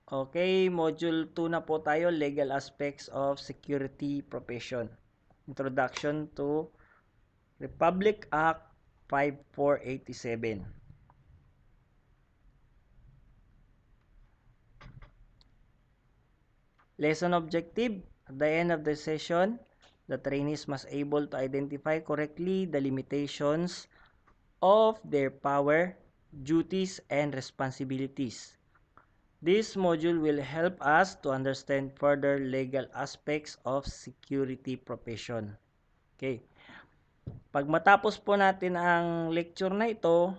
Okay, Module 2 na po tayo, Legal Aspects of Security Profession. Introduction to Republic Act 5487. Lesson objective: at the end of the session, the trainees must able to identify correctly the limitations of their power, duties, and responsibilities. This module will help us to understand further legal aspects of security profession. Okay. Pag matapos po natin ang lecture na ito,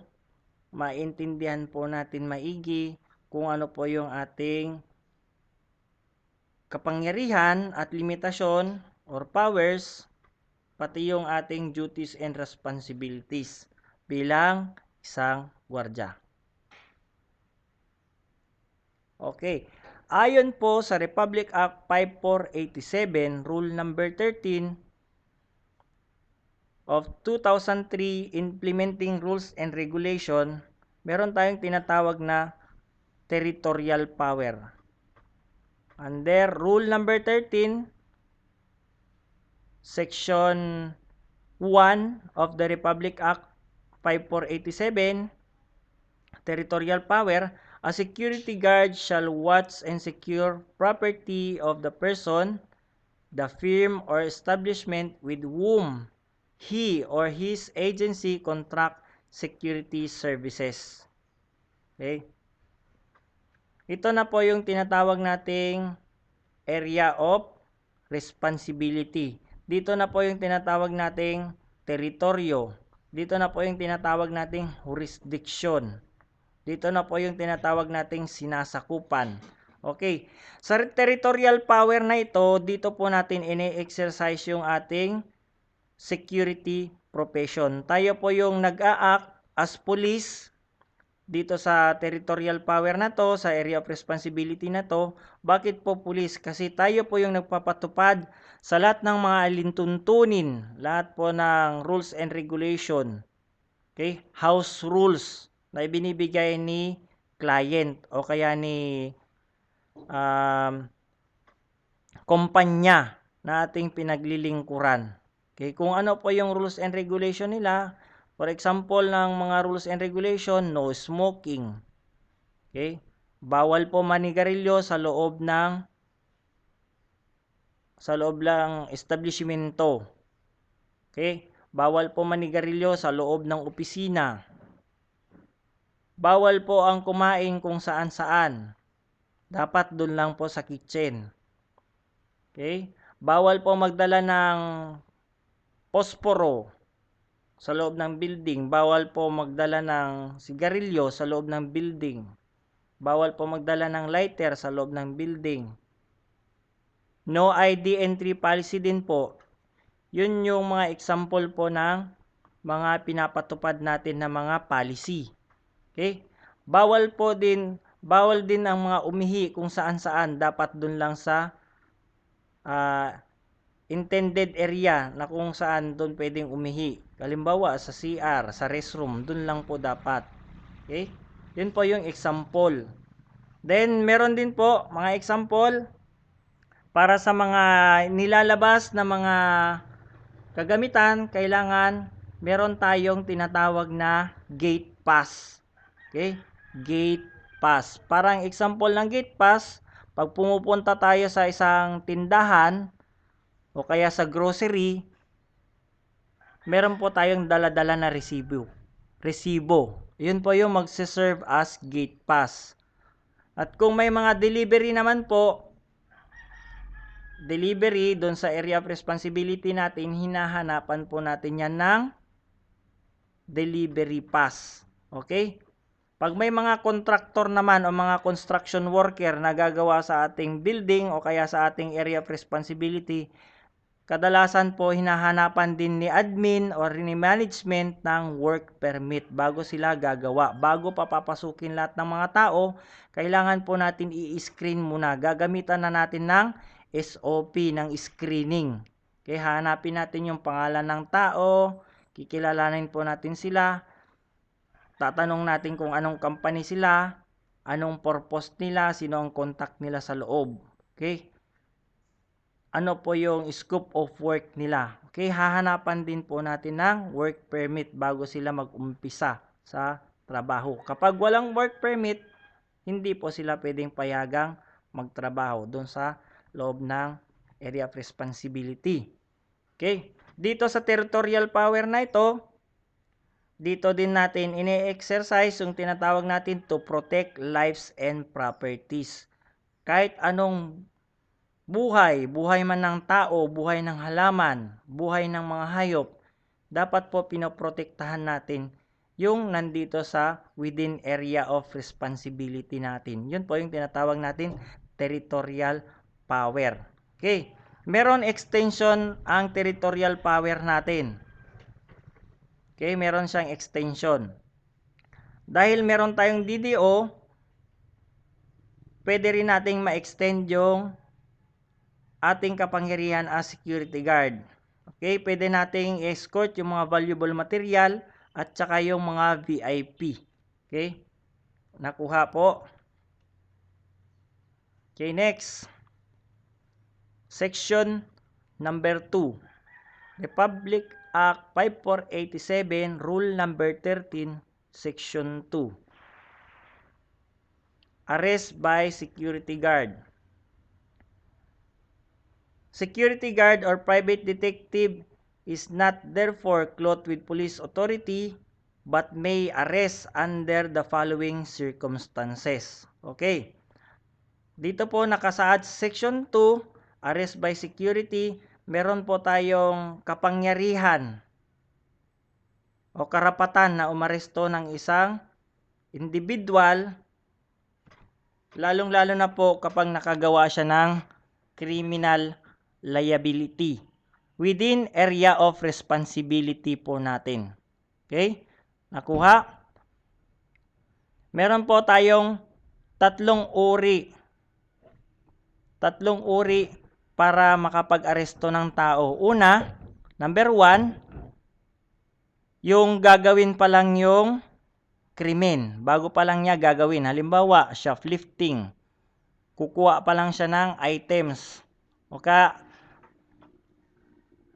maintindihan po natin maigi kung ano po yung ating kapangyarihan at limitasyon or powers, pati yung ating duties and responsibilities bilang isang gwardya. Okay. Ayon po sa Republic Act 5487, Rule number 13 of 2003 Implementing Rules and Regulation, meron tayong tinatawag na territorial power. Under Rule number 13, Section 1 of the Republic Act 5487, territorial power, a security guard shall watch and secure property of the person, the firm or establishment with whom he or his agency contract security services. Okay? Ito na po yung tinatawag nating area of responsibility. Dito na po yung tinatawag nating teritoryo. Dito na po yung tinatawag nating jurisdiction. Dito na po yung tinatawag nating sinasakupan. Okay. Sa territorial power na ito, dito po natin ini-exercise yung ating security profession. Tayo po yung nag-a-act as police dito sa territorial power na to, sa area of responsibility na to. Bakit po police? Kasi tayo po yung nagpapatupad sa lahat ng mga alintuntunin, lahat po ng rules and regulation. Okay? House rules na ibinibigay ni client o kaya ni kumpanya na ating pinaglilingkuran. Okay, kung ano po yung rules and regulation nila, for example ng mga rules and regulation, no smoking. Okay? Bawal po manigarilyo sa loob ng establishmento. Okay? Bawal po manigarilyo sa loob ng opisina. Bawal po ang kumain kung saan-saan. Dapat doon lang po sa kitchen. Okay? Bawal po magdala ng posporo sa loob ng building. Bawal po magdala ng sigarilyo sa loob ng building. Bawal po magdala ng lighter sa loob ng building. No ID entry policy din po. Yun yung mga example po ng mga pinapatupad natin na mga policy. Okay? Bawal din ang mga umihi kung saan-saan, dapat dun lang sa intended area na kung saan dun pwedeng umihi. Halimbawa sa CR, sa restroom, dun lang po dapat. Okay? Yun po yung example. Then meron din po mga example para sa mga nilalabas na mga kagamitan, kailangan meron tayong tinatawag na gate pass. Okay? Gate pass. Parang example ng gate pass, pag pumupunta tayo sa isang tindahan o kaya sa grocery, meron po tayong dala-dala na resibo. Yun po yung magse-serve as gate pass. At kung may mga delivery naman po, delivery doon sa area of responsibility natin, hinahanapan po natin yan ng delivery pass. Okay? Pag may mga contractor naman o mga construction worker na gagawa sa ating building o kaya sa ating area of responsibility, kadalasan po hinahanapan din ni admin or ni management ng work permit bago sila gagawa. Bago pa papasukin lahat ng mga tao, kailangan po natin i-screen muna. Gagamitan na natin ng SOP ng screening. Okay, hanapin natin yung pangalan ng tao, kikilalanin po natin sila, tatanong natin kung anong company sila, anong purpose nila, sino ang contact nila sa loob. Okay? Ano po yung scope of work nila. Okay? Hahanapan din po natin ng work permit bago sila mag-umpisa sa trabaho. Kapag walang work permit, hindi po sila pwedeng payagang magtrabaho doon sa loob ng area of responsibility. Okay? Dito sa territorial power na ito, dito din natin ini-exercise yung tinatawag natin to protect lives and properties. Kahit anong buhay man ng tao, buhay ng halaman, buhay ng mga hayop, dapat po pinoprotektahan natin yung nandito sa within area of responsibility natin. Yun po yung tinatawag natin territorial power. Okay. Meron extension ang territorial power natin. Okay, meron siyang extension. Dahil meron tayong DDO, pwede rin nating ma-extend yung ating kapangyarihan as security guard. Okay, pwede nating escort yung mga valuable material at saka yung mga VIP. Okay, nakuha po. Okay, next. Section number 2. Republic Act 5487, Rule number 13, Section 2. Arrest by security guard. Security guard or private detective is not therefore clothed with police authority but may arrest under the following circumstances. Okay. Dito po nakasaad sa Section 2, arrest by security, meron po tayong kapangyarihan o karapatan na umaresto ng isang individual, lalong-lalo na po kapag nakagawa siya ng criminal liability within area of responsibility po natin. Okay? Nakuha? Meron po tayong tatlong uri para makapag-aresto ng tao. Una, number 1, yung gagawin pa lang yung krimen. Bago pa lang niya gagawin. Halimbawa, shoplifting. Kukuha pa lang siya ng items. O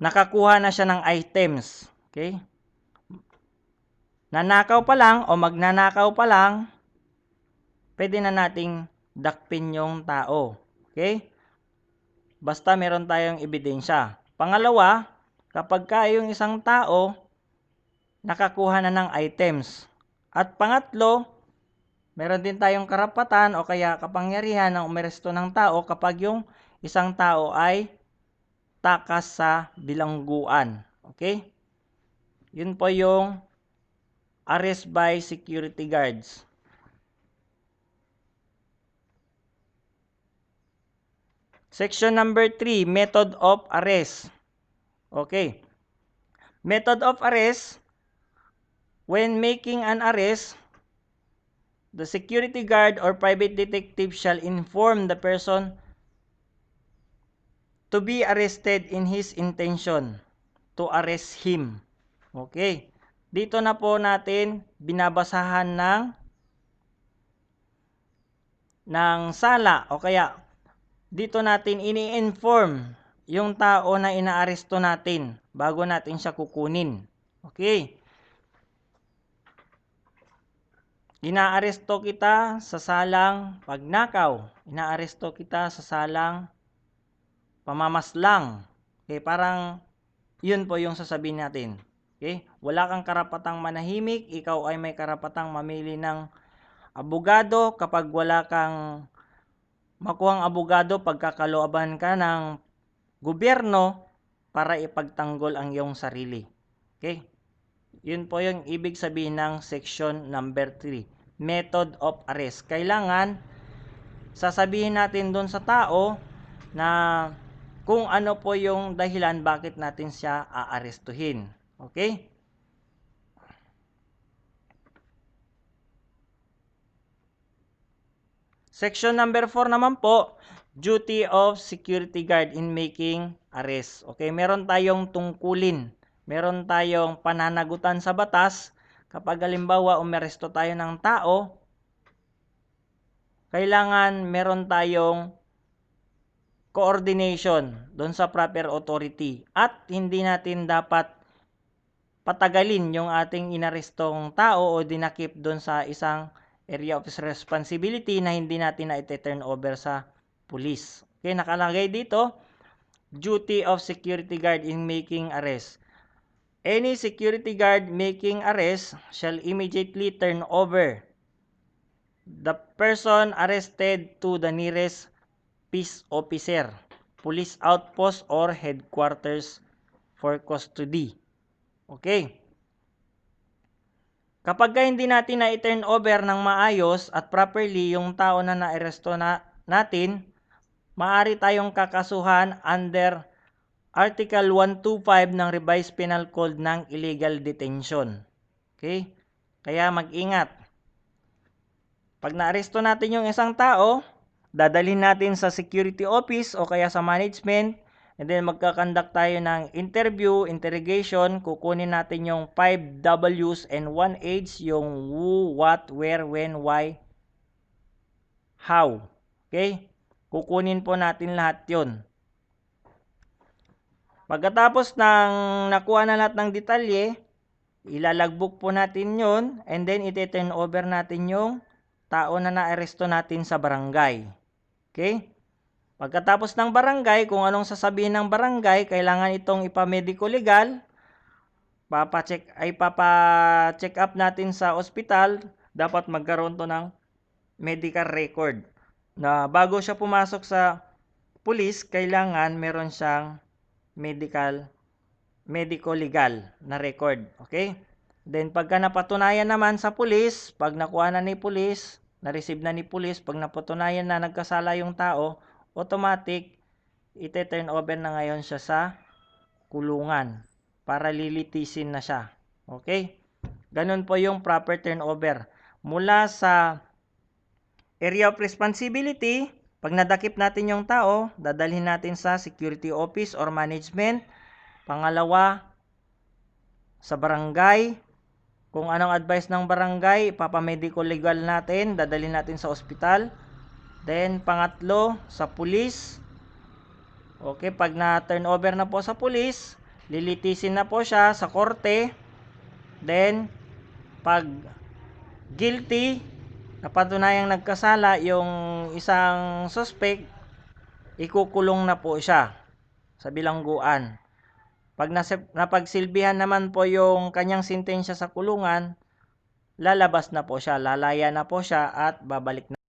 nakakuha na siya ng items. Okay? Nanakaw pa lang o magnanakaw pa lang, pwede na nating dakpin yung tao. Okay? Basta meron tayong ebidensya. Pangalawa, kapag yung isang tao nakakuha na ng items. At pangatlo, meron din tayong karapatan o kaya kapangyarihan ng umeresto ng tao kapag yung isang tao ay takas sa bilangguan. Okay? Yun po yung arrest by security guards. Section number 3, method of arrest. Okay. Method of arrest, when making an arrest, the security guard or private detective shall inform the person to be arrested in his intention to arrest him. Okay. Dito na po natin binabasahan ng sala o kaya dito natin ini-inform yung tao na inaaresto natin bago natin siya kukunin. Okay. Inaaresto kita sa salang pagnakaw. Inaaresto kita sa salang pamamaslang. Okay, parang yun po yung sasabihin natin. Okay? Wala kang karapatang manahimik, ikaw ay may karapatang mamili ng abogado. Kapag wala kang makuhang abogado, pagkakalooban ka ng gobyerno para ipagtanggol ang iyong sarili. Okay? Yun po yung ibig sabihin ng section number 3. Method of arrest. Kailangan sasabihin natin doon sa tao na kung ano po yung dahilan bakit natin siya aarestuhin. Okay? Section number 4 naman po, duty of security guard in making arrest. Okay, meron tayong tungkulin. Meron tayong pananagutan sa batas. Kapag halimbawa umeresto tayo ng tao, kailangan meron tayong coordination doon sa proper authority at hindi natin dapat patagalin yung ating inarestong tao o dinakip doon sa isang area of responsibility na hindi natin na ite-turn over sa police. Okay, nakalagay dito, duty of security guard in making arrest. Any security guard making arrest shall immediately turn over the person arrested to the nearest peace officer, police outpost, or headquarters for custody. Okay. Kapag hindi natin na i-turn over ng maayos at properly yung tao na naaresto natin, maaari tayong kakasuhan under Article 125 ng Revised Penal Code ng illegal detention. Okay? Kaya mag-ingat. Pag naaresto natin yung isang tao, dadalhin natin sa security office o kaya sa management, and then magkakandak tayo ng interview, interrogation, kukunin natin yung 5 W's and 1 H's, yung who, what, where, when, why, how. Okay? Kukunin po natin lahat yon. Pagkatapos ng nakuha na lahat ng detalye, ilalagbok po natin yon, and then iti-turn over natin yung tao na naaresto natin sa barangay. Okay? Pagkatapos ng barangay, kung anong sasabihin ng barangay, kailangan itong ipamedico legal, papa-check up natin sa ospital, dapat magkaroon to ng medical record. Na bago siya pumasok sa police, kailangan meron siyang medico-legal na record. Okay? Then pagka napatunayan naman sa police, pag nakuha na ni police, na-receive na ni police, pag napatunayan na nagkasala yung tao, automatic, ite-turn over na ngayon siya sa kulungan para lilitisin na siya. Okay? Ganun po yung proper turnover. Mula sa area of responsibility, pag nadakip natin yung tao, dadalhin natin sa security office or management. Pangalawa, sa barangay. Kung anong advice ng barangay, ipapamedico legal natin, dadalhin natin sa ospital. Then, pangatlo, sa police. Okay, pag na-turn over na po sa police, lilitisin na po siya sa korte. Then, pag guilty, napatunayang nagkasala yung isang suspect, ikukulong na po siya sa bilangguan. Pag napagsilbihan naman po yung kanyang sentensya sa kulungan, lalabas na po siya, lalaya na po siya at babalik na